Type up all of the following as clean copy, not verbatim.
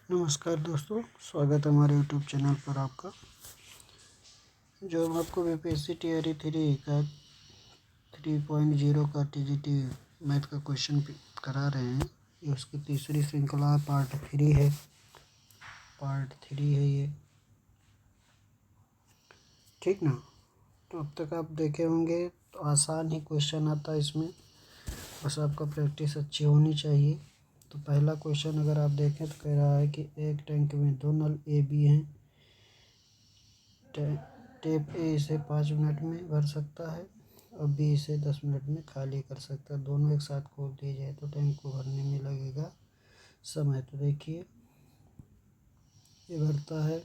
नमस्कार दोस्तों, स्वागत है हमारे यूट्यूब चैनल पर आपका। जो हम आपको बीपीएससी टीआरई 3 का 3.0 का टीजीटी मैथ का क्वेश्चन करा रहे हैं। ये उसकी तीसरी श्रृंखला पार्ट थ्री है ये, ठीक ना। तो अब तक आप देखे होंगे, तो आसान ही क्वेश्चन आता है इसमें, बस आपका प्रैक्टिस अच्छी होनी चाहिए। तो पहला क्वेश्चन अगर आप देखें तो कह रहा है कि एक टैंक में 2 नल ए बी हैं। टेप ए इसे 5 मिनट में भर सकता है और बी इसे 10 मिनट में खाली कर सकता है। दोनों एक साथ खोल दिए जाए तो टैंक को भरने में लगेगा समय। तो देखिए, ये भरता है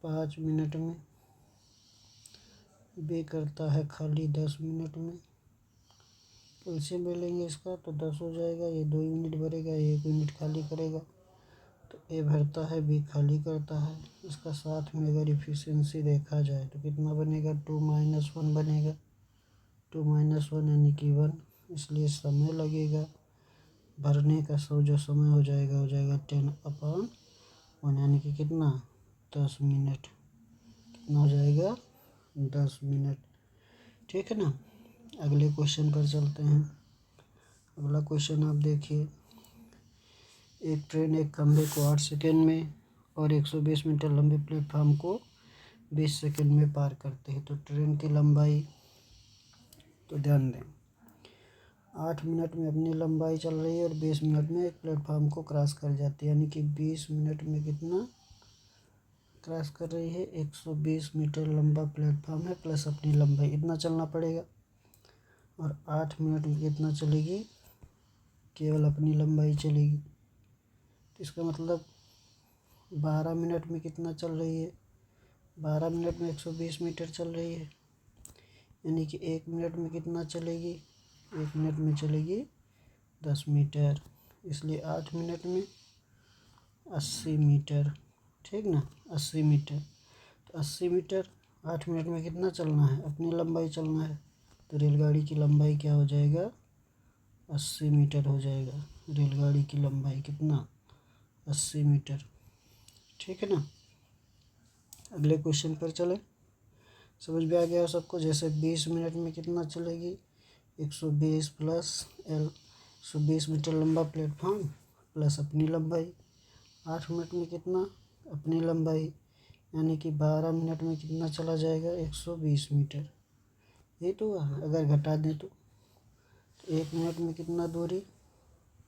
5 मिनट में, बी करता है खाली 10 मिनट में। एलसीएम ले लेंगे इसका तो 10 हो जाएगा। ये 2 यूनिट भरेगा, ये 1 यूनिट खाली करेगा। तो ए भरता है, बी खाली करता है। इसका साथ में अगर इफिशियंसी देखा जाए तो कितना बनेगा, 2 - 1 बनेगा। 2 - 1 यानी कि 1, इसलिए समय लगेगा भरने का। जो समय हो जाएगा 10/1 यानी कि कितना, 10 मिनट। कितना हो जाएगा, 10 मिनट, ठीक है ना। अगले क्वेश्चन पर चलते हैं। अगला क्वेश्चन आप देखिए, एक ट्रेन एक खंभे को 8 सेकेंड में और 120 मीटर लंबे प्लेटफार्म को 20 सेकेंड में पार करते हैं। तो ट्रेन की लंबाई, तो ध्यान दें, 8 मिनट में अपनी लंबाई चल रही है और 20 मिनट में एक प्लेटफार्म को क्रॉस कर जाती है। यानी कि 20 मिनट में कितना क्रॉस कर रही है, 120 मीटर लंबा प्लेटफार्म है प्लस अपनी लंबाई, इतना चलना पड़ेगा। और 8 मिनट में कितना चलेगी, केवल अपनी लंबाई चलेगी। तो इसका मतलब 12 मिनट में कितना चल रही है, 12 मिनट में 120 मीटर चल रही है। यानी कि 1 मिनट में कितना चलेगी, 1 मिनट में चलेगी 10 मीटर। इसलिए 8 मिनट में 80 मीटर, ठीक ना, 80 मीटर। तो 80 मीटर 8 मिनट में कितना चलना है, अपनी लंबाई चलना है। तो रेलगाड़ी की लंबाई क्या हो जाएगा, 80 मीटर हो जाएगा। रेलगाड़ी की लंबाई कितना, 80 मीटर, ठीक है ना। अगले क्वेश्चन पर चलें। समझ में आ गया हो सबको। जैसे 20 मिनट में कितना चलेगी, 120 प्लस एल, 120 मीटर लंबा प्लेटफॉर्म प्लस अपनी लंबाई। 8 मिनट में कितना, अपनी लंबाई, यानी कि 12 मिनट में कितना चला जाएगा, 120 मीटर। ये तो अगर घटा दें तो 1 मिनट में कितना दूरी,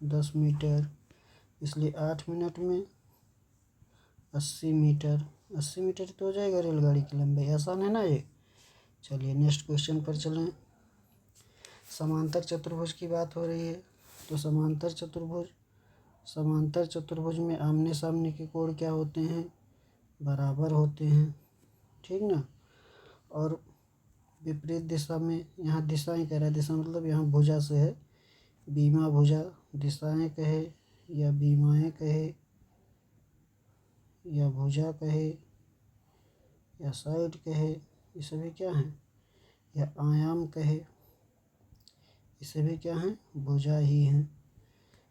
10 मीटर। इसलिए 8 मिनट में 80 मीटर। 80 मीटर तो हो जाएगा रेलगाड़ी की लंबाई। आसान है ना ये। चलिए नेक्स्ट क्वेश्चन पर चलें। समांतर चतुर्भुज की बात हो रही है। तो समांतर चतुर्भुज में आमने सामने के कोण क्या होते हैं, बराबर होते हैं, ठीक ना। और विपरीत दिशा में, यहाँ दिशाएं कह रहा है, दिशा मतलब यहाँ भुजा से है, बीमा भुजा, दिशाएं कहे या बीमाएं कहे या भुजा कहे या साइड कहे, ये सभी क्या हैं, या आयाम कहे, ये सभी क्या हैं, भुजा ही हैं।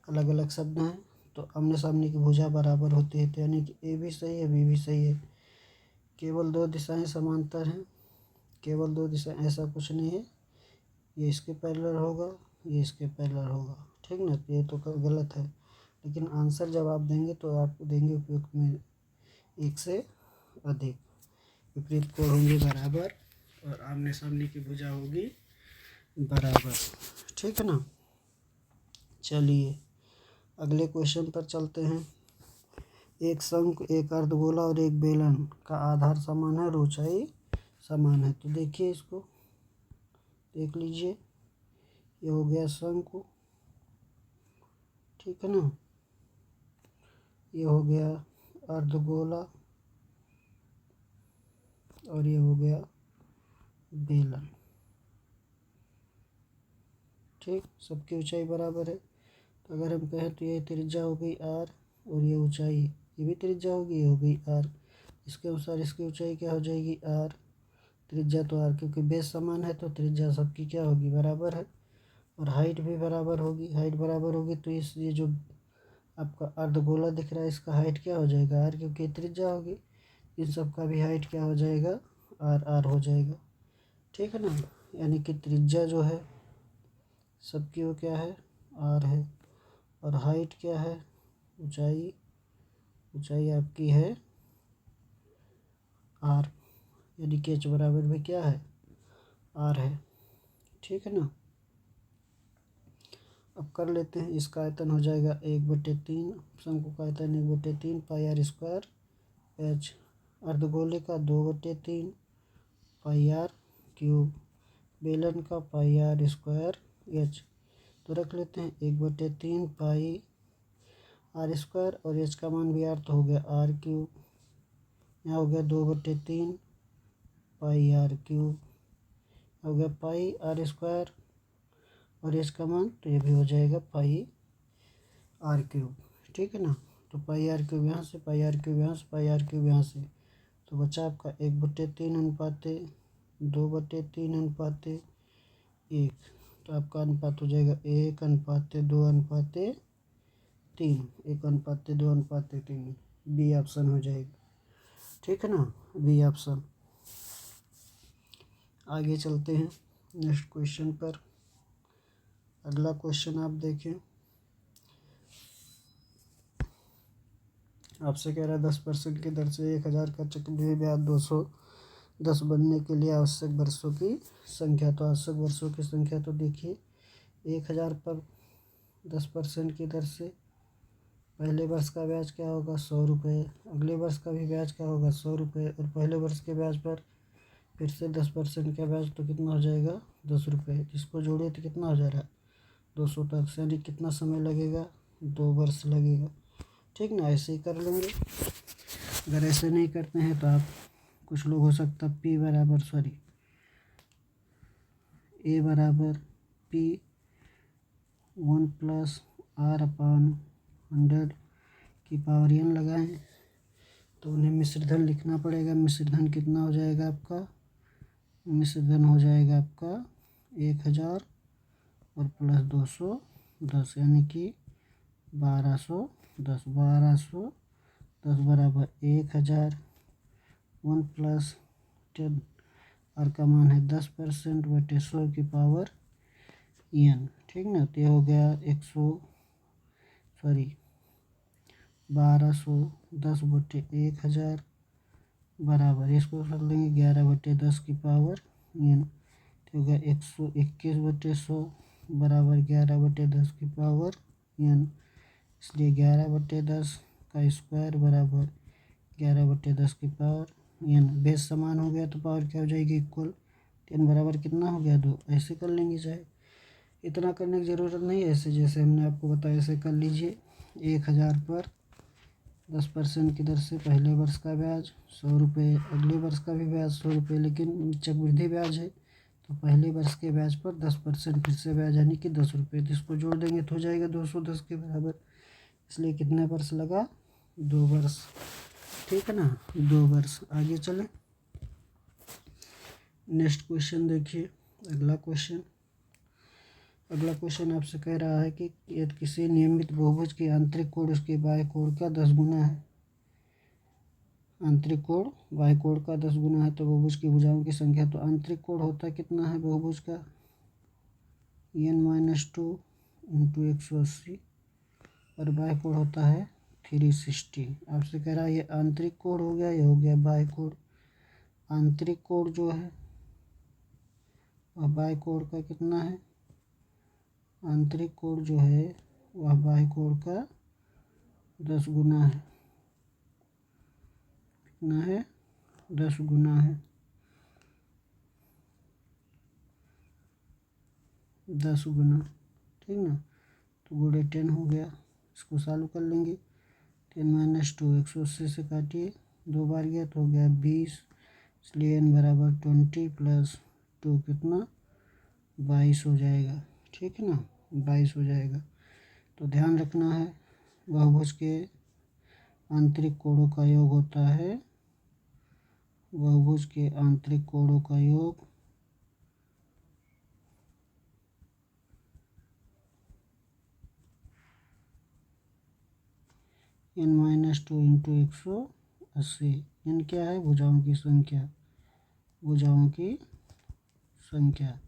अलग अलग शब्द हैं। तो आमने सामने की भुजा बराबर होती है, तो यानी कि ए भी सही है, बी भी सही है। केवल 2 दिशाएं समांतर हैं, केवल 2 दिशाएं, ऐसा कुछ नहीं है। ये इसके पैरेलल होगा, ये इसके पैरेलल होगा, ठीक ना। ये तो गलत है, लेकिन आंसर जब आप देंगे तो आपको देंगे उपयुक्त में 1 से अधिक। विपरीत कोण होंगे बराबर और आमने सामने की भुजा होगी बराबर, ठीक है ना। चलिए अगले क्वेश्चन पर चलते हैं। एक शंकु, एक अर्धगोला और एक बेलन का आधार समान है और ऊंचाई समान है। तो देखिए, इसको देख लीजिए, ये हो गया शंकु, ठीक है ना। ये हो गया अर्धगोला और ये हो गया बेलन, ठीक। सबकी ऊंचाई बराबर है। तो अगर हम कहें तो ये त्रिज्या हो गई r और ये ऊंचाई, ये भी त्रिज्या होगी, ये हो गई r। इसके अनुसार इसकी ऊंचाई क्या हो जाएगी, r। त्रिज्या तो r, क्योंकि बेस समान है तो त्रिज्या सबकी क्या होगी, बराबर है। और हाइट भी बराबर होगी। हाइट बराबर होगी तो ये जो आपका अर्धगोला दिख रहा है, इसका हाइट क्या हो जाएगा आर, क्योंकि त्रिज्या होगी। इन सब का भी हाइट क्या हो जाएगा आर आर हो जाएगा, ठीक है ना। यानी कि त्रिज्या जो है सबकी वो क्या है आर है, और हाइट क्या है ऊंचाई, ऊंचाई आपकी है आर, यानी कि एच बराबर में क्या है आर है, ठीक है ना। अब कर लेते हैं, इसका आयतन हो जाएगा 1/3, शंकु का आयतन 1/3 पाई आर स्क्वायर एच, अर्धगोले का 2/3 पाई आर क्यूब, बेलन का पाई आर स्क्वायर एच। तो रख लेते हैं 1/3 पाई आर स्क्वायर, और एच का मान भी आर तो हो गया आर क्यूब, यहाँ हो गया 2/3 पाई आर क्यूब, हो गया पाई आर स्क्वायर, और एच का मान तो ये भी हो जाएगा पाई आर क्यूब, ठीक है ना। तो पाई आर क्यूब यहाँ से, पाई आर क्यूब यहाँ से, पाई आर क्यूब यहाँ से, तो बचा आपका 1/3 अनुपाते 2/3 अनुपाते 1, तो आपका अनुपात हो जाएगा 1/2/3, 1/2/3, बी ऑप्शन हो जाएगा, ठीक है ना, बी ऑप्शन। आगे चलते हैं नेक्स्ट क्वेश्चन पर। अगला क्वेश्चन आप देखें, आपसे कह रहा है 10% की दर से 1000 का चक्रवृद्धि ब्याज 210 बनने के लिए आवश्यक वर्षों की संख्या। तो आवश्यक वर्षों की संख्या तो देखिए 1000 पर 10% की दर से पहले वर्ष का ब्याज क्या होगा 100 रुपये, अगले वर्ष का भी ब्याज क्या होगा 100 रुपये, और पहले वर्ष के ब्याज पर फिर से 10% का ब्याज तो कितना हो जाएगा 10 रुपये, जिसको जोड़े तो कितना हो जा रहा है 200 तक, यानी कितना समय लगेगा 2 वर्ष लगेगा, ठीक ना। ऐसे ही कर लेंगे। अगर ऐसे नहीं करते हैं तो आप कुछ लोग हो सकता पी बराबर ए बराबर पी 1+r/100 की पावर n लगाएं, तो उन्हें मिश्रधन लिखना पड़ेगा। मिश्रधन कितना हो जाएगा आपका, मिश्रधन हो जाएगा आपका 1000 और प्लस 210, यानी कि 1210, 1210 बराबर 1000 1+10, आर का मान है 10% बटे 100 की पावर n, ठीक ना। तो ये हो गया 1210 बटे 1000 बराबर, इसको कर लेंगे 11/10 की पावर n, तो हो गया 121/100 बराबर 11/10 की पावर n, इसलिए 11/10 का स्क्वायर बराबर 11/10 की पावर n। बेस समान हो गया तो पावर क्या हो जाएगी इक्वल, n बराबर कितना हो गया 2। ऐसे कर लेंगे, चाहे इतना करने की ज़रूरत नहीं है, ऐसे जैसे हमने आपको बताया ऐसे कर लीजिए। 1000 पर 10% की दर से पहले वर्ष का ब्याज 100 रुपये, अगले वर्ष का भी ब्याज 100 रुपये, लेकिन चक्रवृद्धि ब्याज है तो पहले वर्ष के ब्याज पर 10% फिर से ब्याज यानी कि 10 रुपये, जिसको जोड़ देंगे तो हो जाएगा 210 के बराबर। इसलिए कितने वर्ष लगा 2 वर्ष, ठीक है ना, 2 वर्ष। आगे चलें, नेक्स्ट क्वेश्चन देखिए। अगला क्वेश्चन आपसे कह रहा है कि यदि किसी नियमित बहुभुज की आंतरिक कोण उसके बाह्य कोण का 10 गुना है, आंतरिक कोण बाह्य कोण का 10 गुना है, तो बहुभुज की भुजाओं की संख्या। तो आंतरिक कोण होता कितना है बहुभुज का n-2 × 180, और बाह्य कोण होता है 360। आपसे कह रहा है ये आंतरिक कोण हो गया, ये हो गया बाह्य कोण। आंतरिक कोण जो है वह बाह्य कोण का कितना है, आंतरिक कोण जो है वह बाह्य कोण का 10 गुना है, कितना है 10 गुना है, 10 गुना, ठीक ना। तो गुणे 10 हो गया, इसको सॉल्व कर लेंगे। 10-2 180 से काटिए, 2 बार गया तो हो गया 20, इसलिए n बराबर 20 + 2 कितना 22 हो जाएगा, ठीक है ना, 22 हो जाएगा। तो ध्यान रखना है बहुभुज के आंतरिक कोणों का योग होता है, बहुभुज के आंतरिक कोणों का योग n-2 इंटू 180। n क्या है? भुजाओं की संख्या, भुजाओं की संख्या,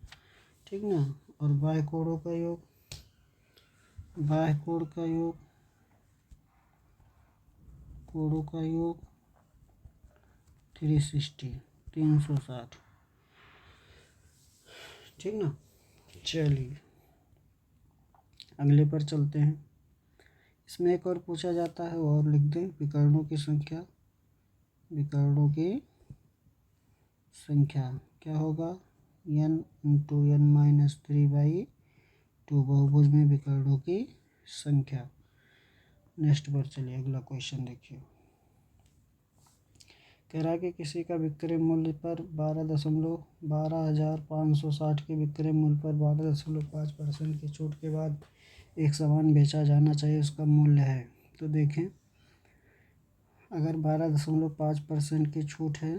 ठीक ना। और बाह्य कोणों का योग, बाह्य कोण का योग, कोणों का योग 360, 360, ठीक ना। चलिए अगले पर चलते हैं। इसमें एक और पूछा जाता है, और लिख दें, विकर्णों की संख्या, विकर्णों की संख्या क्या होगा? n इंटू n-3/2, बहुभुज में विकर्णों की संख्या। नेक्स्ट पर चलिए, अगला क्वेश्चन देखिए। कह रहा है कि किसी का विक्रय मूल्य पर 12,560 के विक्रय मूल्य पर 12.5% की छूट के बाद एक सामान बेचा जाना चाहिए, उसका मूल्य है। तो देखें, अगर 12.5% की छूट है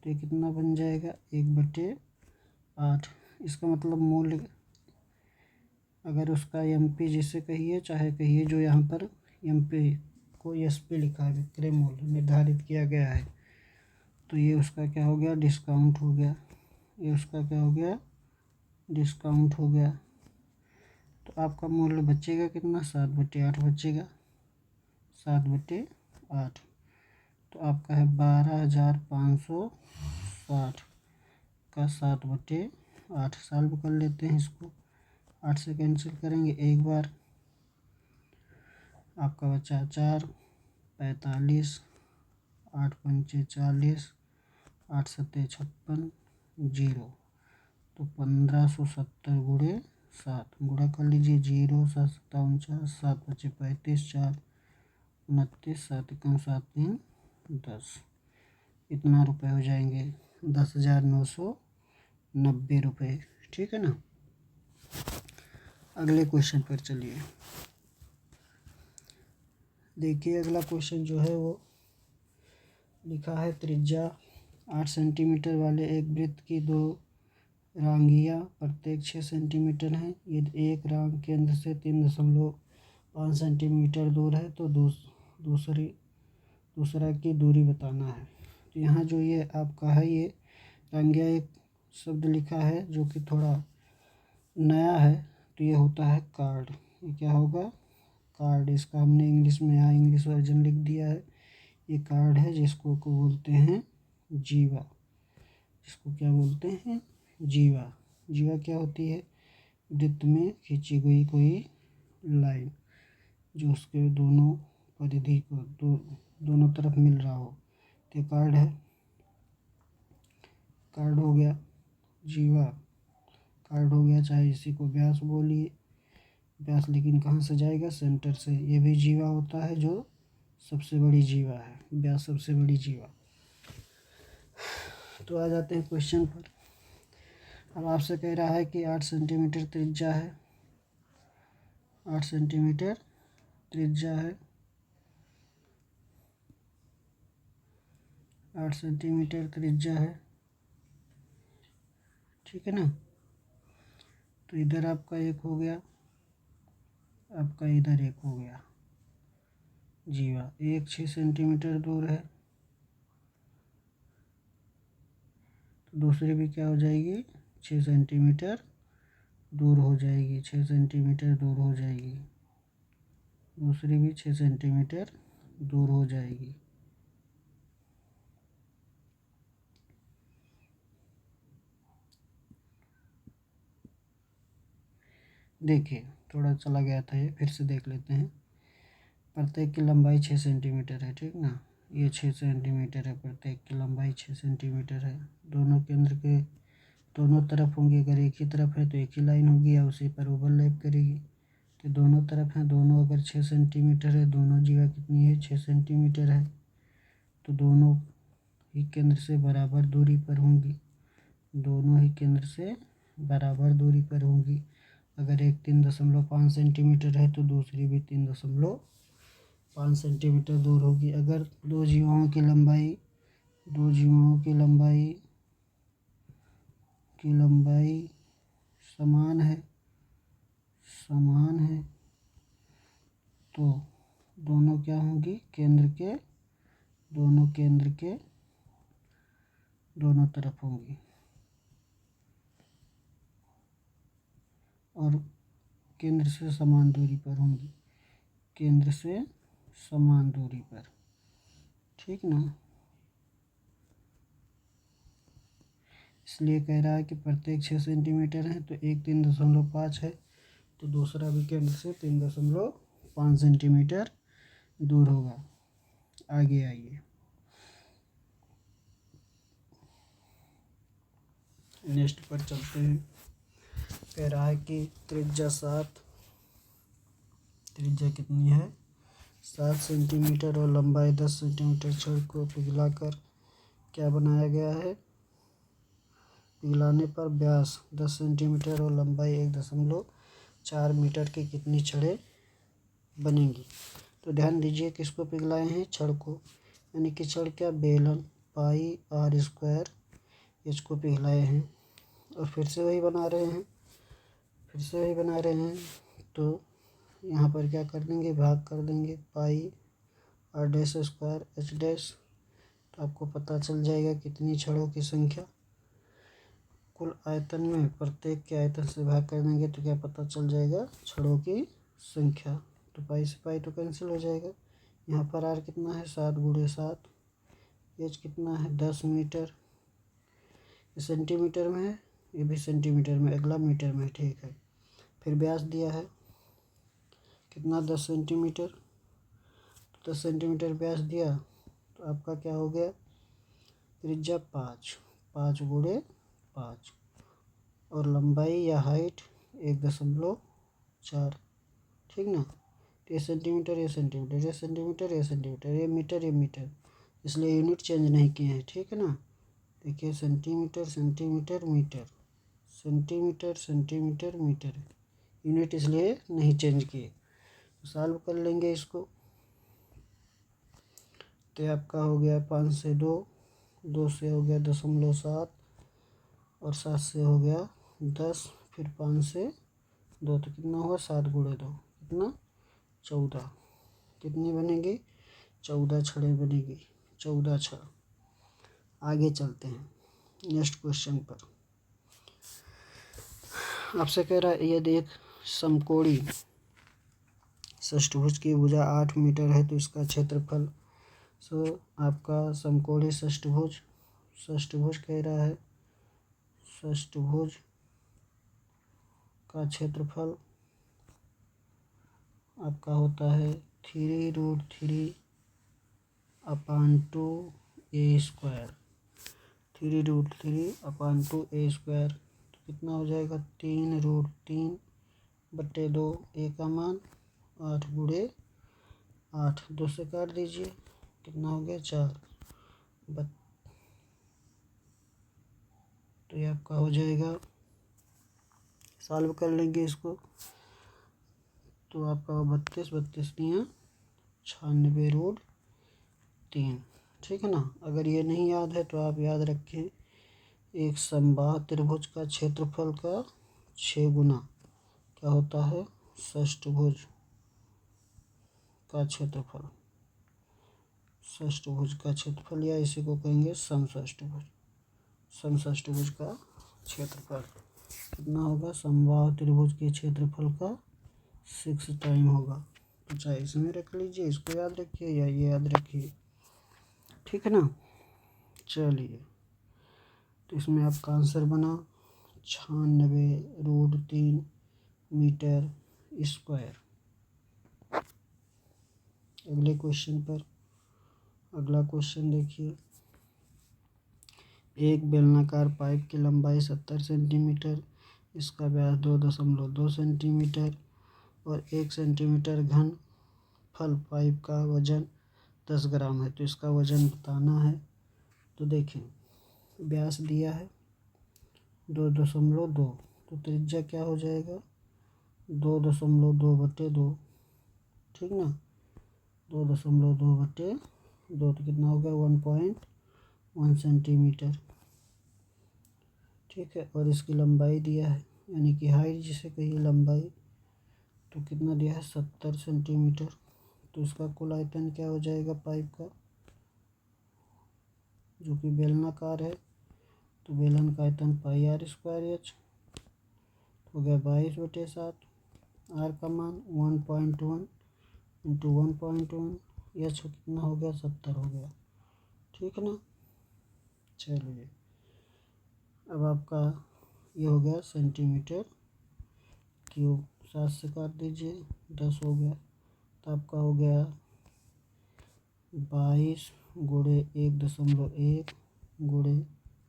तो ये कितना बन जाएगा? 1/8। इसका मतलब मूल्य, अगर उसका MP जिसे कहिए, चाहे कहिए जो यहाँ पर MP को SP लिखा है, विक्रय मूल्य निर्धारित किया गया है, तो ये उसका क्या हो गया? डिस्काउंट हो गया। ये उसका क्या हो गया? डिस्काउंट हो गया। तो आपका मूल्य बचेगा कितना? 7/8 बचेगा, 7/8। तो आपका है 12,560 का 7/8। सॉल्व कर लेते हैं इसको, 8 से कैंसिल करेंगे एक बार, आपका बचा 4, 45, 8×5 40, 8×7 56, 0। तो 1570 गुणे 7, गुणा कर लीजिए। 0 7 7 49, 7×5 35, 4 29, 7×1 7 10। इतना रुपए हो जाएंगे, 10,990 रुपये, ठीक है ना। अगले क्वेश्चन पर चलिए। देखिए अगला क्वेश्चन जो है वो लिखा है, त्रिज्या 8 सेंटीमीटर वाले एक वृत्त की 2 रांगियाँ प्रत्येक 6 सेंटीमीटर हैं। यदि एक रांग केंद्र से 3.5 सेंटीमीटर दूर है तो दूसरा की दूरी बताना है। तो यहाँ जो ये आपका है, ये रांगियाँ एक शब्द लिखा है जो कि थोड़ा नया है, तो ये होता है कार्ड। ये क्या होगा? कार्ड। इसका हमने इंग्लिश में यहाँ इंग्लिश वर्जन लिख दिया है। ये कार्ड है जिसको को बोलते हैं जीवा। इसको क्या बोलते हैं? जीवा। जीवा क्या होती है? वृत्त में खींची गई कोई लाइन जो उसके दोनों परिधि को दोनों तरफ मिल रहा हो, तो कार्ड है। कार्ड हो गया, जीवा कार्ड हो गया। चाहे इसी को व्यास बोलिए, व्यास लेकिन कहाँ से जाएगा? सेंटर से। ये भी जीवा होता है जो सबसे बड़ी जीवा है, व्यास सबसे बड़ी जीवा। तो आ जाते हैं क्वेश्चन पर। अब आपसे कह रहा है कि 8 सेंटीमीटर त्रिज्या है, 8 सेंटीमीटर त्रिज्या है, 8 सेंटीमीटर त्रिज्या है, ठीक है ना। तो इधर आपका एक हो गया, आपका इधर एक हो गया जीवा। एक 6 सेंटीमीटर दूर है, तो दूसरी भी क्या हो जाएगी? 6 सेंटीमीटर दूर हो जाएगी, 6 सेंटीमीटर दूर हो जाएगी। दूसरी भी 6 सेंटीमीटर दूर हो जाएगी। देखिए थोड़ा चला गया था ये, फिर से देख लेते हैं। प्रत्येक की लंबाई 6 सेंटीमीटर है, ठीक ना। ये 6 सेंटीमीटर है, प्रत्येक की लंबाई 6 सेंटीमीटर है। दोनों केंद्र के दोनों तरफ होंगे। अगर एक ही तरफ है तो एक ही लाइन होगी या उसी पर ओवरलैप करेगी। तो दोनों तरफ हैं, दोनों अगर 6 सेंटीमीटर है, दोनों जगह कितनी है? 6 सेंटीमीटर है। तो दोनों ही केंद्र से बराबर दूरी पर होंगी, दोनों ही केंद्र से बराबर दूरी पर होंगी। अगर एक 3.5 सेंटीमीटर है तो दूसरी भी 3.5 सेंटीमीटर दूर होगी। अगर दो जीवाओं की लंबाई समान है तो दोनों क्या होंगी, दोनों केंद्र के दोनों तरफ होंगी और केंद्र से समान दूरी पर होंगी, केंद्र से समान दूरी पर, ठीक ना। इसलिए कह रहा है कि प्रत्येक 6 सेंटीमीटर है तो एक 3.5 है, तो दूसरा भी केंद्र से 3.5 सेंटीमीटर दूर होगा। आगे आइए, नेक्स्ट पर चलते हैं। कह रहा है कि त्रिज्या कितनी है, 7 सेंटीमीटर और लंबाई 10 सेंटीमीटर छड़ को पिघलाकर क्या बनाया गया है। पिघलाने पर व्यास 10 सेंटीमीटर और लंबाई 1.4 मीटर की कितनी छड़ें बनेंगी। तो ध्यान दीजिए किसको पिघलाए हैं, छड़ को, यानी कि छड़ क्या, बेलन पाई आर स्क्वायर इसको पिघलाए हैं और फिर से वही बना रहे हैं, तो यहाँ पर क्या कर देंगे, भाग कर देंगे, pi R dash square H dash, तो आपको पता चल जाएगा कितनी छड़ों की संख्या। कुल आयतन में प्रत्येक के आयतन से भाग कर देंगे तो क्या पता चल जाएगा, छड़ों की संख्या। तो पाई से पाई तो कैंसिल हो जाएगा। यहाँ पर आर कितना है, 7 × 7, एच कितना है 10 मीटर, ये सेंटीमीटर में है, ये भी सेंटीमीटर में, अगला मीटर में, ठीक है। फिर व्यास दिया है कितना, 10 सेंटीमीटर, तो 10 सेंटीमीटर व्यास दिया तो आपका क्या हो गया, त्रिज्या 5 × 5 और लंबाई या हाइट 1.4, ठीक ना। तो ये सेंटीमीटर, ये मीटर, ये मीटर, इसलिए यूनिट चेंज नहीं किए हैं, ठीक है ना। देखिए सेंटीमीटर मीटर, यूनिट इसलिए नहीं चेंज किए। सॉल्व कर लेंगे इसको, तो आपका हो गया 5 से 2 से हो गया 0.7 और 7 से हो गया 10, फिर 5 से 2 तो कितना हुआ, 7 × 2 कितना, 14, कितनी बनेगी, 14 छड़ें बनेगी, 14 छड़। आगे चलते हैं नेक्स्ट क्वेश्चन पर। आपसे कह रहा है यदि एक समकोणी षष्ठभुज की भुजा 8 मीटर है तो इसका क्षेत्रफल, आपका समकोणी षष्ठभुज कह रहा है, षष्ठभुज का क्षेत्रफल आपका होता है 3√3/2 a स्क्वायर, 3√3/2 a स्क्वायर, तो कितना हो जाएगा, 3√3/2, a का मान 8 × 8, 2 से काट दीजिए, कितना हो गया 4, तो ये आपका हो जाएगा, सॉल्व कर लेंगे इसको, तो आपका 32 × 96√3, ठीक है ना। अगर ये नहीं याद है तो आप याद रखें, एक समबाहु त्रिभुज का क्षेत्रफल का 6 गुना क्या होता है, षष्ठभुज का क्षेत्रफल, या इसी को कहेंगे समषष्ठभुज का क्षेत्रफल कितना होगा, समबाहु त्रिभुज के क्षेत्रफल का 6 टाइम होगा। तो चाहे इसमें रख लीजिए, इसको याद रखिए या ये याद रखिए, ठीक है ना। चलिए, तो इसमें आपका आंसर बना 96√3 मीटर स्क्वायर। अगले क्वेश्चन पर, अगला क्वेश्चन देखिए, एक बेलनाकार पाइप की लंबाई 70 सेंटीमीटर, इसका व्यास 2.2 सेंटीमीटर और 1 सेंटीमीटर घन फल पाइप का वजन 10 ग्राम है, तो इसका वजन बताना है। तो देखें व्यास दिया है 2.2, तो त्रिज्या क्या हो जाएगा, 2.2/2, ठीक ना, 2.2/2 तो कितना हो गया, 1.1 सेंटीमीटर, ठीक है। और इसकी लंबाई दिया है, यानी कि हाइट जिसे कहिए लंबाई, तो कितना दिया है 70 सेंटीमीटर, तो इसका कुल आयतन क्या हो जाएगा पाइप का, जो कि बेलनाकार है, तो बेलन का आयतन पाई आर स्क्वायर एच हो गया 22/7। आर का मान 1.1 इंटू 1.1, एच कितना हो गया 70 हो गया। ठीक है ना। चलिए अब आपका ये हो गया सेंटीमीटर क्यूब, 7 से काट दीजिए 10 हो गया, तो आपका हो गया 22 गुणे 1.1 गुणे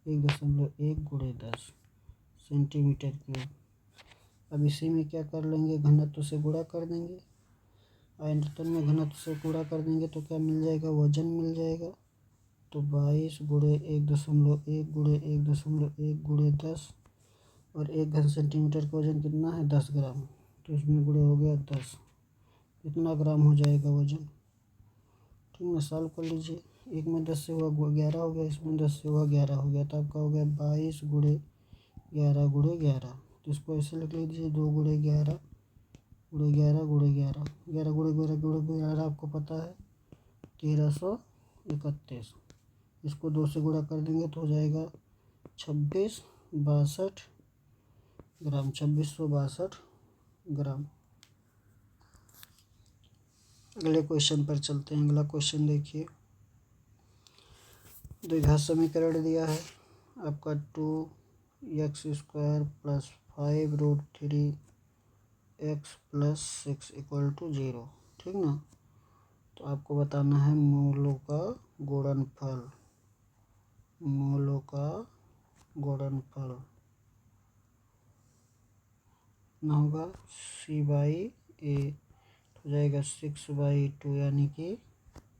1.1 गुणे 10 सेंटीमीटर क्यूब। अब इसी में क्या कर लेंगे, घनत्व से गुणा कर देंगे। आयतन में घनत्व से गुणा कर देंगे तो क्या मिल जाएगा, वजन मिल जाएगा। तो 22 गुणे 1.1 गुणे 1.1 गुणे 10, और 1 घन सेंटीमीटर का वजन कितना है 10 ग्राम, तो इसमें गुणे हो गया 10, कितना ग्राम हो जाएगा वजन। ठीक है, सॉल्व कर लीजिए। एक में 10 से हुआ 11 हो गया, इसमें 10 से हुआ 11 हो गया, तो आपका हो गया 22 गुणे 11 गुणे 11। तो इसको ऐसे लिख लीजिए 2 गुणे 11 गुणे 11 गुणे 11, 11 गुणे 11 गुणे 11 आपको पता है 1331। इसको 2 से गुणा कर देंगे तो हो जाएगा 2662 ग्राम, 2662 ग्राम। अगले क्वेश्चन पर चलते हैं। अगला क्वेश्चन देखिए, द्विघात समीकरण दिया है आपका 2x² + 5√3x + 6 = 0। ठीक ना। तो आपको बताना है मूलों का गुणनफल, मूलों का गुणनफल कितना होगा c/a, हो जाएगा 6/2 यानी कि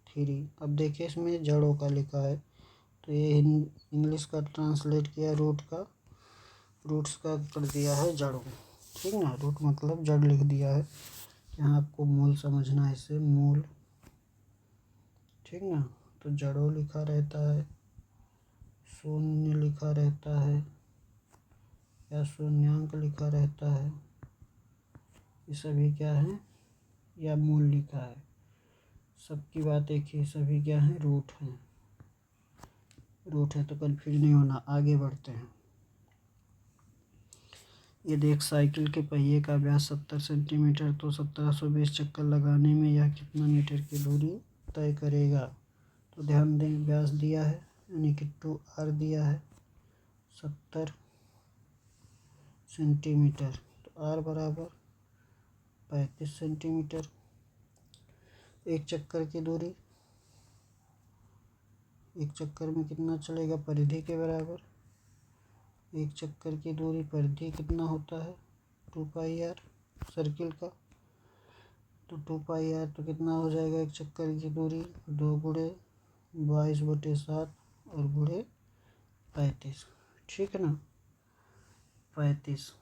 3। अब देखिए इसमें जड़ों का लिखा है, तो ये इंग्लिश का ट्रांसलेट किया, रूट्स का कर दिया है जड़ों। ठीक ना, रूट मतलब जड़ लिख दिया है। यहाँ आपको मूल समझना है, इसे मूल। ठीक ना, तो जड़ों लिखा रहता है, शून्य लिखा रहता है या शून्यांक लिखा रहता है, ये सभी क्या है, या मूल लिखा है। सबकी बात एक ही, सभी क्या है, रूट हैं। रूट है तो कन्फ्यूज नहीं होना। आगे बढ़ते हैं। ये देख, साइकिल के पहिए का व्यास 70 सेंटीमीटर, तो 1720 चक्कर लगाने में यह कितना मीटर की दूरी तय करेगा। तो ध्यान दें, व्यास दिया है यानी कि 2r दिया है 70 सेंटीमीटर, तो r बराबर 35 सेंटीमीटर। एक चक्कर की दूरी, एक चक्कर में कितना चलेगा, परिधि के बराबर। एक चक्कर की दूरी परिधि कितना होता है 2πr सर्किल का, तो 2πr तो कितना हो जाएगा एक चक्कर की दूरी, 2 गुणे 22/7 और गुणे 35। ठीक है ना, 35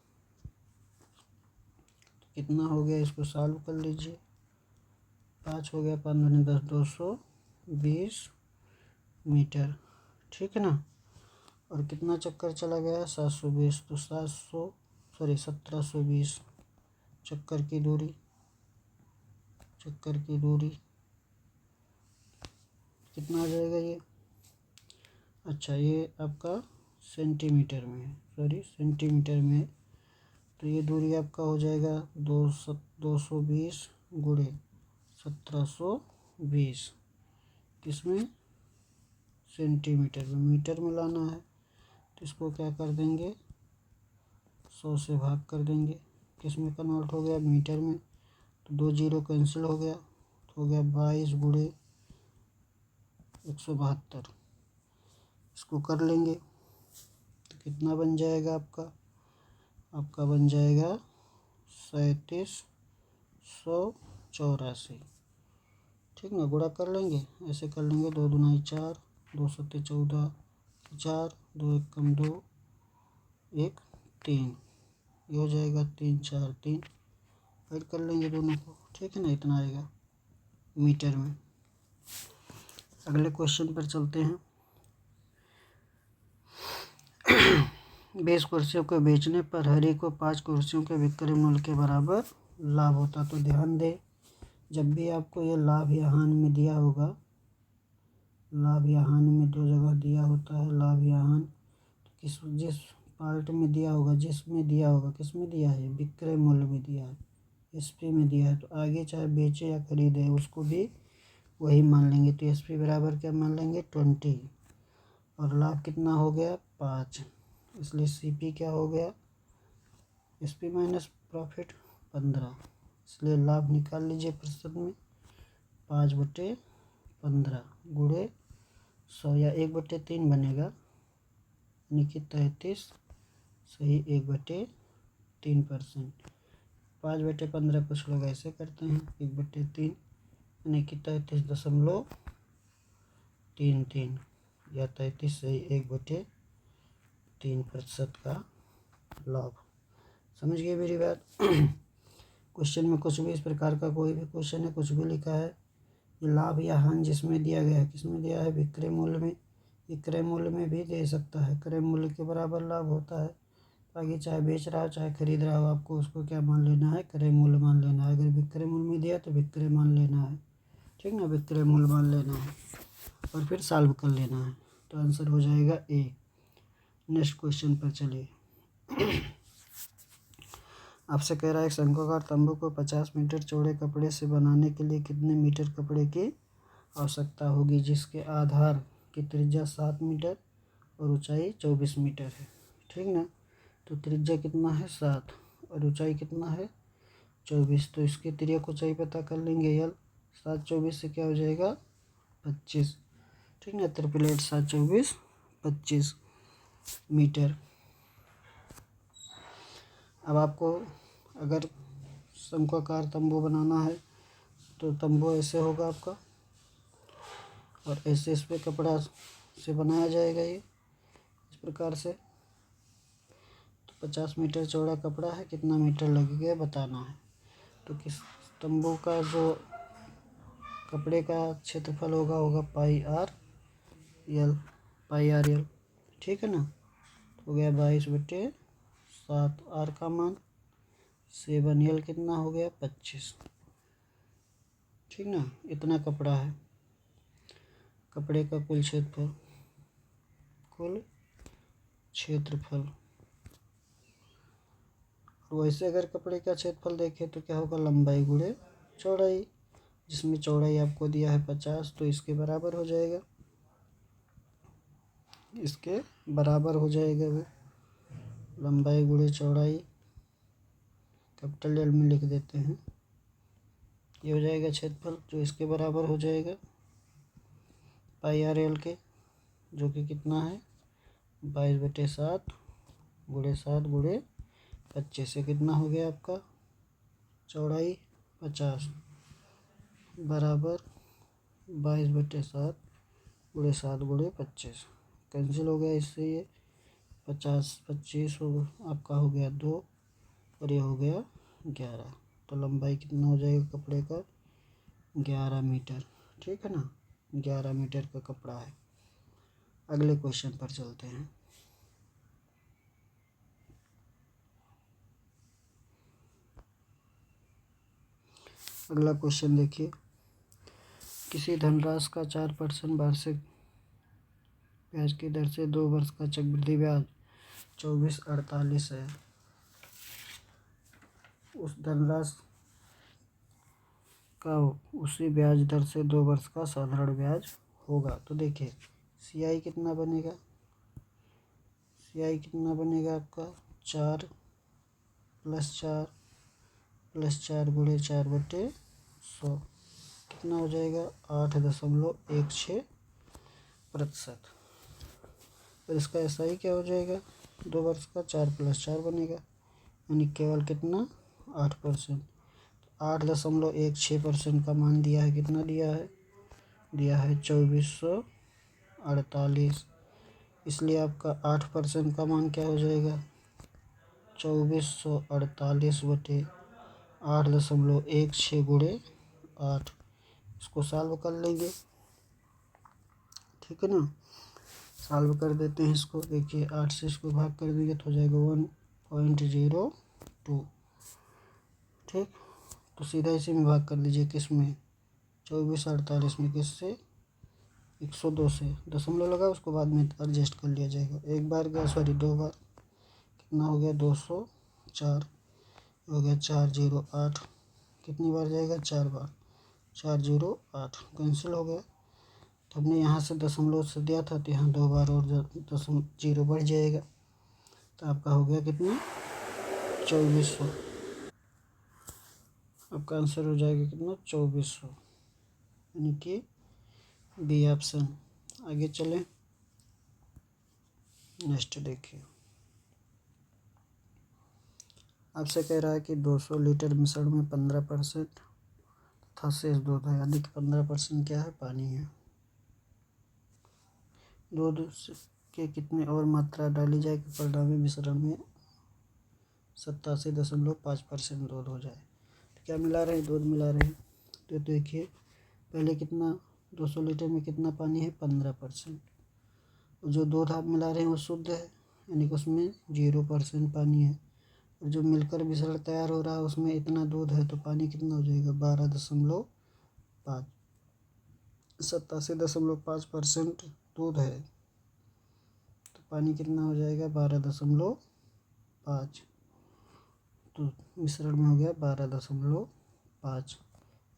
तो कितना हो गया, इसको सॉल्व कर लीजिए। 5 हो गया, 5 दूनी 10, 220 मीटर। ठीक है ना, और कितना चक्कर चला गया 720, तो 1720 चक्कर की दूरी, चक्कर की दूरी कितना आ जाएगा ये। अच्छा, ये आपका सेंटीमीटर में है, सेंटीमीटर में है, तो ये दूरी आपका हो जाएगा 220 गुणे 1720, किसमें, सेंटीमीटर में। मीटर में लाना है तो इसको क्या कर देंगे, 100 से भाग कर देंगे, किसमें कन्वर्ट हो गया, मीटर में। तो 2 जीरो कैंसिल हो गया, तो हो गया 22 गुणे 172। इसको कर लेंगे तो कितना बन जाएगा आपका बन जाएगा 3784। ठीक ना, गुणा कर लेंगे, ऐसे कर लेंगे, 2 दूनी 4, 2 सत्ते 14, 4, 2 1 कम 2, 1 3, ये हो जाएगा 3 4 3। ऐड कर लेंगे दोनों को। ठीक है ना, इतना आएगा मीटर में। अगले क्वेश्चन पर चलते हैं। 20 कुर्सियों को बेचने पर हरि को 5 कुर्सियों के विक्रय मूल्य के बराबर लाभ होता। तो ध्यान दें, जब भी आपको ये लाभ या हानि में दिया होगा, लाभ या हानि में दो जगह दिया होता है लाभ या हानि, तो जिस पार्ट में दिया होगा, जिसमें दिया होगा, किस में दिया है, विक्रय मूल्य में दिया है, एसपी में दिया है, तो आगे चाहे बेचे या खरीदे उसको भी वही मान लेंगे। तो एसपी बराबर क्या मान लेंगे, 20, और लाभ कितना हो गया, 5, इसलिए सीपी क्या हो गया, एसपी माइनस प्रॉफिट 15, इसलिए लाभ निकाल लीजिए प्रतिशत में, 5/15 गुणे 100 या 1/3 बनेगा, यानी कि 33 सही 1/3%। 5/15 कुछ लोग ऐसे करते हैं, 1/3 यानी कि 33.33 या 33 सही 1/3% का लाभ। समझ गए मेरी बात। क्वेश्चन में कुछ भी इस प्रकार का कोई भी क्वेश्चन है, कुछ भी लिखा है, ये लाभ या हानि जिसमें दिया गया है, किसमें दिया है, विक्रय मूल्य में, ये क्रय मूल्य में भी दे सकता है, क्रय मूल्य के बराबर लाभ होता है। आगे चाहे बेच रहा हो चाहे खरीद रहा हो, आपको उसको क्या मान लेना है, क्रय मूल्य मान लेना है। अगर विक्रय मूल्य में दिया तो विक्रय मान लेना है, ठीक ना, विक्रय मूल्य मान लेना है और फिर सॉल्व कर लेना है, तो आंसर हो जाएगा ए। नेक्स्ट क्वेश्चन पर चलिए। आपसे कह रहा है शंक्वाकार तंबू को 50 मीटर चौड़े कपड़े से बनाने के लिए कितने मीटर कपड़े की आवश्यकता होगी, जिसके आधार की त्रिज्या 7 मीटर और ऊंचाई 24 मीटर है, ठीक ना। तो त्रिज्या कितना है 7 और ऊंचाई कितना है 24, तो इसके तिर्यक ऊंचाई पता कर लेंगे, यल 7 24 से क्या हो जाएगा 25, ठीक ना, त्रिपलेट 7 24 25 मीटर। अब आपको अगर शंक्वाकार तंबू बनाना है तो तंबू ऐसे होगा आपका, और ऐसे इस पे कपड़ा से बनाया जाएगा ये इस प्रकार से। तो 50 मीटर चौड़ा कपड़ा है, कितना मीटर लगेगा बताना है। तो किस तंबू का जो कपड़े का क्षेत्रफल होगा पाई आर यल, ठीक है ना। हो गया 22/7, आर का मान 7, यल कितना हो गया 25, ठीक ना। इतना कपड़ा है, कपड़े का कुल क्षेत्रफल। वैसे अगर कपड़े का क्षेत्रफल देखें तो क्या होगा, लंबाई गुणे चौड़ाई, जिसमें चौड़ाई आपको दिया है 50, तो इसके बराबर हो जाएगा, इसके बराबर हो जाएगा वो, लंबाई गुणे चौड़ाई, कैपिटल एल में लिख देते हैं, ये हो जाएगा क्षेत्रफल, जो इसके बराबर हो जाएगा पाई आर एल के, जो कि कितना है 22/7 गुणे 7 गुणे 25 से कितना हो गया आपका, चौड़ाई 50 बराबर 22/7 गुणे 7 गुणे 25, कैंसिल हो गया इससे, ये 50 25 हो आपका हो गया 2 और ये हो गया 11, तो लंबाई कितना हो जाएगा कपड़े का 11 मीटर, ठीक है ना, 11 मीटर का कपड़ा है। अगले क्वेश्चन पर चलते हैं। अगला क्वेश्चन देखिए, किसी धनराशि का 4% वार्षिक ब्याज की दर से 2 वर्ष का चक्रवृद्धि ब्याज 2448 है, उस धनराशि का उसी ब्याज दर से 2 वर्ष का साधारण ब्याज होगा। तो देखिए सीआई कितना बनेगा, सीआई कितना बनेगा आपका 4 + 4 गुणे 4/100, कितना हो जाएगा 8.16%। और इसका एसआई क्या हो जाएगा 2 वर्ष का 4 + 4 बनेगा, यानी केवल कितना 8%, 8.16% का मान दिया है, कितना दिया है 2448, इसलिए आपका 8% का मान क्या हो जाएगा 2448/8.16 गुणे 8, इसको सॉल्व कर लेंगे, ठीक है ना। सॉल्व कर देते हैं इसको, देखिए 8 से इसको भाग कर देंगे तो हो जाएगा 1.02, ठीक। तो सीधा इसी में भाग कर दीजिए, किस में, 2448 में, किससे, 102 से, दशमलव लगा उसको बाद में एडजस्ट कर लिया जाएगा। एक बार गया, सॉरी 2 बार, कितना हो गया, 204 हो गया, 408, कितनी बार जाएगा, 4 बार, 408 कैंसिल हो गया। तो हमने यहाँ से दशमलव से दिया था तो यहाँ 2 बार और दशमलव जीरो बढ़ जाएगा, तो आपका हो गया कितना, 2400। आपका आंसर हो जाएगा कितना, 2400, यानी कि बी ऑप्शन। आगे चलें, नेक्स्ट देखिए, आपसे कह रहा है कि 200 लीटर मिश्रण में 15% तथा शेष दूध है, यानी कि 15% क्या है, पानी है। दूध के कितने और मात्रा डाली जाए कि परिणामी मिश्रण में 87.5% दूध हो जाए। तो क्या मिला रहे हैं, दूध मिला रहे हैं। तो देखिए पहले कितना, 200 लीटर में कितना पानी है, 15%। जो दूध आप मिला रहे हैं वो शुद्ध है, यानी कि उसमें 0% पानी है। और जो मिलकर मिश्रण तैयार हो रहा है उसमें इतना दूध है, तो पानी कितना हो जाएगा, 12.5। 87.5% दूध है, तो पानी कितना हो जाएगा, 12.5। तो मिश्रण में हो गया 12.5।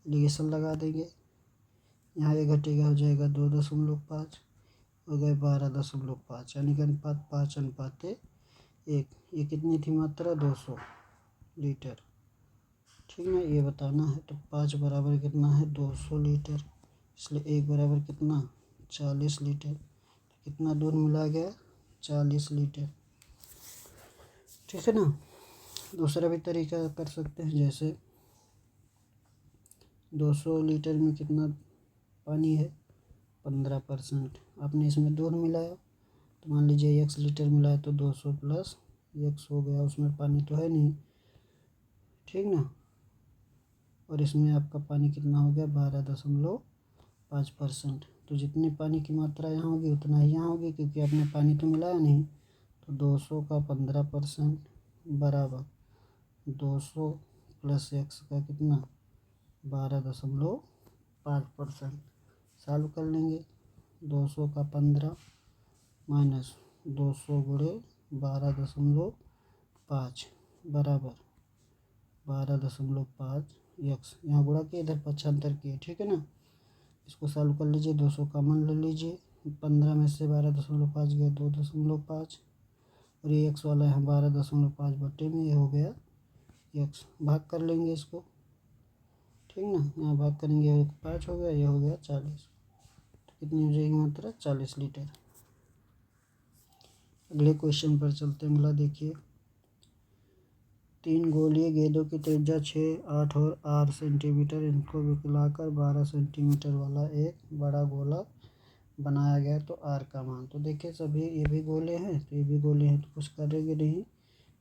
एलिगेशन लगा देंगे, यहाँ एक घटेगा, हो जाएगा 2.5, हो गए 12.5, यानी कि अनुपात 5:1। ये कितनी थी मात्रा, 200 लीटर, ठीक है, ये बताना है। तो 5 बराबर कितना है, 200 लीटर, इसलिए 1 बराबर कितना, 40 लीटर। कितना दूध मिला गया, 40 लीटर, ठीक है ना। दूसरा भी तरीका कर सकते हैं, जैसे 200 लीटर में कितना पानी है, 15%। आपने इसमें दूध मिलाया, तो मान लीजिए 1 लीटर मिलाया, तो 200 प्लस 1 हो गया, उसमें पानी तो है नहीं, ठीक ना। और इसमें आपका पानी कितना हो गया, 12.5%। तो जितनी पानी की मात्रा यहाँ होगी उतना ही यहाँ होगी, क्योंकि आपने पानी तो मिलाया नहीं। तो 200 का 15% बराबर 200 प्लस x का कितना, 12.5%। सॉल्व कर लेंगे, 200 का 15 माइनस 200 गुणे 12.5 बराबर 12.5 x। यहाँ गुणा किए, इधर पक्षांतर किए, ठीक है ना। इसको सॉल्व कर लीजिए, 200 कॉमन ले लीजिए, 15 में से 12.5 गया, 2.5, और ये x वाला है 12.5 बटे में, ये हो गया x। भाग कर लेंगे इसको, ठीक ना, यहाँ भाग करेंगे, 5 हो गया, ये हो गया 40। तो कितनी हो जाएगी मात्रा, 40 लीटर। अगले क्वेश्चन पर चलते हैं। अगला देखिए, 3 गोलीय गेंदों की त्रिज्या 6, 8 और 8 सेंटीमीटर, इनको मिलाकर 12 सेंटीमीटर वाला एक बड़ा गोला बनाया गया, तो आर का मान। तो देखिए सभी ये भी गोले हैं, तो ये भी गोले हैं, तो कुछ करेंगे नहीं,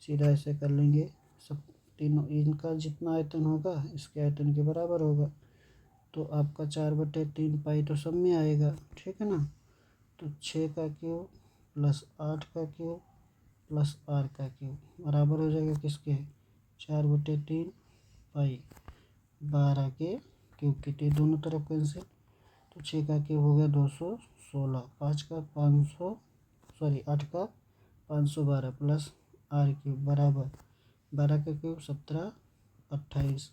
सीधा ऐसे कर लेंगे। सब तीनों, इनका जितना आयतन होगा इसके आयतन के बराबर होगा, तो आपका 4/3 पाई तो सब में आएगा, ठीक है ना। तो 6 का क्यूब प्लस 8 का क्यूब प्लस आर का क्यूब बराबर हो जाएगा किसके, 4/3 पाई 12 के क्यूब के, दोनों तरफ कैंसिल। तो 6 का क्यूब हो गया 216, 5 का 500, सॉरी 8 का 512 प्लस आर क्यूब बराबर 12 का क्यूब 17, 28।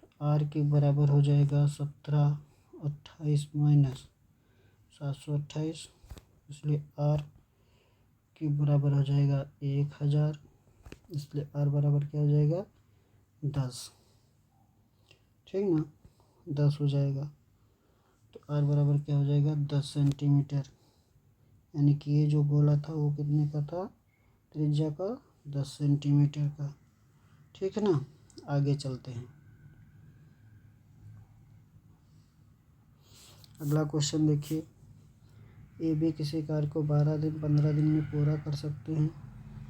तो आर क्यूब बराबर हो जाएगा 17, 28 माइनस 728, इसलिए आर क्यूब बराबर हो जाएगा 1000, इसलिए आर बराबर क्या हो जाएगा, 10, ठीक ना, 10 हो जाएगा। तो आर बराबर क्या हो जाएगा, 10 सेंटीमीटर, यानी कि ये जो गोला था वो कितने का था, त्रिज्या का 10 सेंटीमीटर का, ठीक है ना। आगे चलते हैं। अगला क्वेश्चन देखिए, ए बी किसी कार्य को 12 दिन 15 दिन में पूरा कर सकते हैं।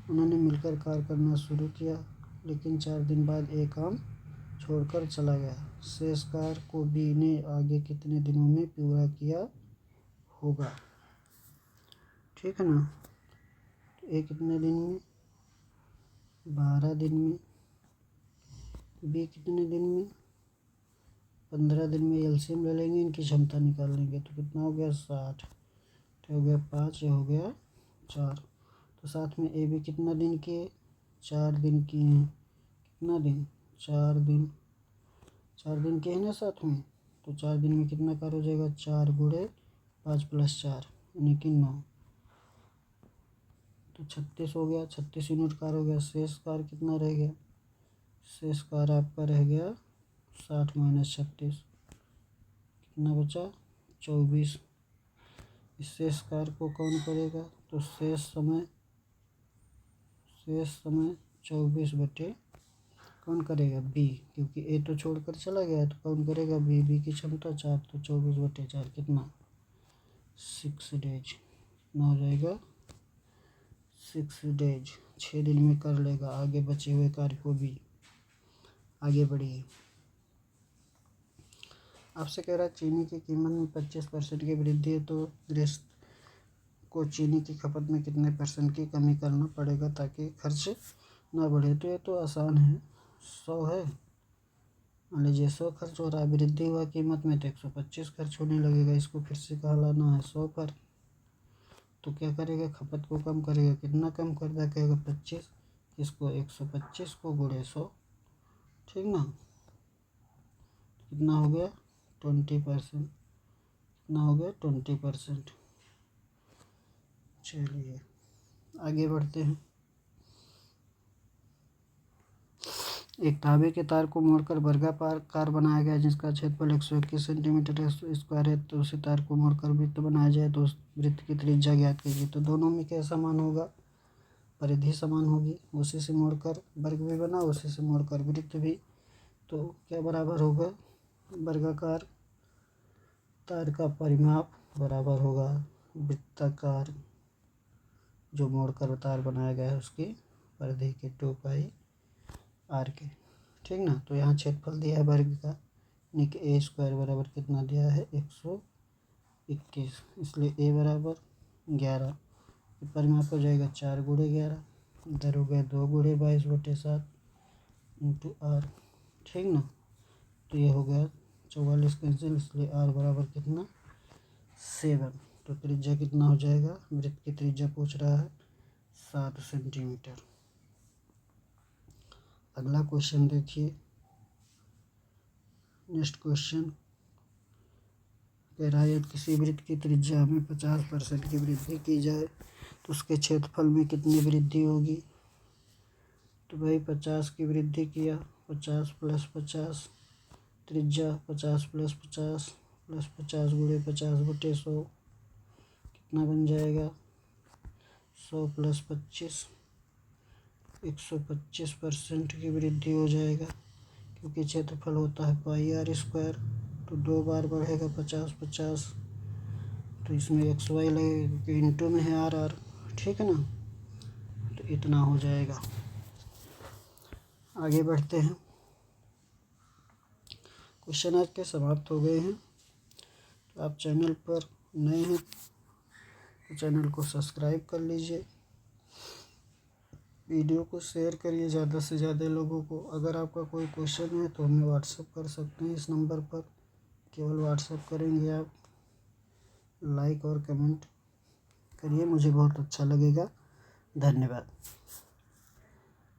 उन्होंने मिलकर कार्य करना शुरू किया, लेकिन 4 दिन बाद ए काम छोड़कर चला गया। शेष कार्य को बी ने आगे कितने दिनों में पूरा किया होगा, ठीक है ना। ए कितने दिन में, 12 दिन में, बी कितने दिन में, 15 दिन में एलसीएम ले लेंगे, इनकी क्षमता निकाल लेंगे। तो कितना हो गया 60, तो हो गया 5, ये हो गया 4। तो साथ में ए भी कितना दिन किए, 4 दिन किए हैं। कितना दिन, 4 दिन, 4 दिन के हैं ना साथ में। तो 4 दिन में कितना कार हो जाएगा, 4 गुणे 5 + 4 यानी कि 9। तो 36 हो गया, 36 यूनिट कार हो गया। शेष कार कितना रह गया, शेष कार आपका रह गया 60 - 36, कितना बचा 24। इस शेष कार को कौन करेगा, तो शेष समय 24/, कौन करेगा, बी, क्योंकि ए तो छोड़कर चला गया, तो कौन करेगा, बी। बी की क्षमता 4, तो 24/4 कितना 6 डेज, कितना हो जाएगा 6 डेज। 6 दिन में कर लेगा। आगे बचे हुए कार्य को भी आगे बढ़िए। आपसे कह रहा है चीनी की कीमत में 25% की वृद्धि है, तो गृहस्थ को चीनी की खपत में कितने % की कमी करना पड़ेगा ताकि खर्च ना बढ़े। तो ये तो आसान है, 100 है, मान लीजिए 100 खर्च हो रहा है, वृद्धि हुआ कीमत में तो 125 खर्च होने लगेगा। इसको फिर से कहा लाना है 100 पर, तो क्या करेगा, खपत को कम करेगा। कितना कम कर दिया, कहेगा 25, इसको 125 को गुणे 100, ठीक ना। कितना हो गया 20%, कितना हो गया 20%। चलिए आगे बढ़ते हैं। एक तांबे के तार को मोड़कर वर्गाकार कार बनाया गया जिसका क्षेत्रफल 121 सेंटीमीटर स्क्वायर है। तो उसी तार को मोड़कर वृत्त बनाया जाए तो उस वृत्त की त्रिज्या ज्ञात कीजिए। तो दोनों में क्या समान होगा, परिधि समान होगी। उसी से मोड़कर वर्ग भी बना, उसी से मोड़कर वृत्त भी, तो क्या बराबर होगा, वर्गाकार तार का परिमाप बराबर होगा वृत्ताकार जो मोड़कर तार बनाया गया है उसकी परिधि के 2πr के, ठीक ना। तो यहाँ क्षेत्रफल दिया है वर्ग का, यानी कि a स्क्वायर बराबर कितना दिया है 121, इसलिए a बराबर 11। परिमाप हो जाएगा 4 × 11, इधर हो गया 2 × 22/7 इंटू r, ठीक ना। तो ये हो गया 44 कैंसिल, इसलिए r बराबर कितना 7। तो त्रिज्या कितना हो जाएगा, वृत्त की त्रिज्या पूछ रहा है 7 सेंटीमीटर। अगला क्वेश्चन देखिए, नेक्स्ट क्वेश्चन कह रहा है किसी वृत्त की त्रिज्या में 50% की वृद्धि की जाए तो उसके क्षेत्रफल में कितनी वृद्धि होगी। तो भाई 50 की वृद्धि किया, 50 + 50 त्रिज्या, 50 + 50 + 50 × 50/100, कितना बन जाएगा 100 + 25, 125% की वृद्धि हो जाएगा, क्योंकि क्षेत्रफल होता है πr²। तो 2 बार बढ़ेगा 50/50, तो इसमें xy लगेगा क्योंकि इंटू में है r, ठीक है ना। तो इतना हो जाएगा। आगे बढ़ते हैं, क्वेश्चन आज के समाप्त हो गए हैं। तो आप चैनल पर नए हैं तो चैनल को सब्सक्राइब कर लीजिए, वीडियो को शेयर करिए ज़्यादा से ज़्यादा लोगों को। अगर आपका कोई क्वेश्चन है तो हमें व्हाट्सएप कर सकते हैं इस नंबर पर, केवल व्हाट्सएप करेंगे आप। लाइक और कमेंट करिए, मुझे बहुत अच्छा लगेगा। धन्यवाद।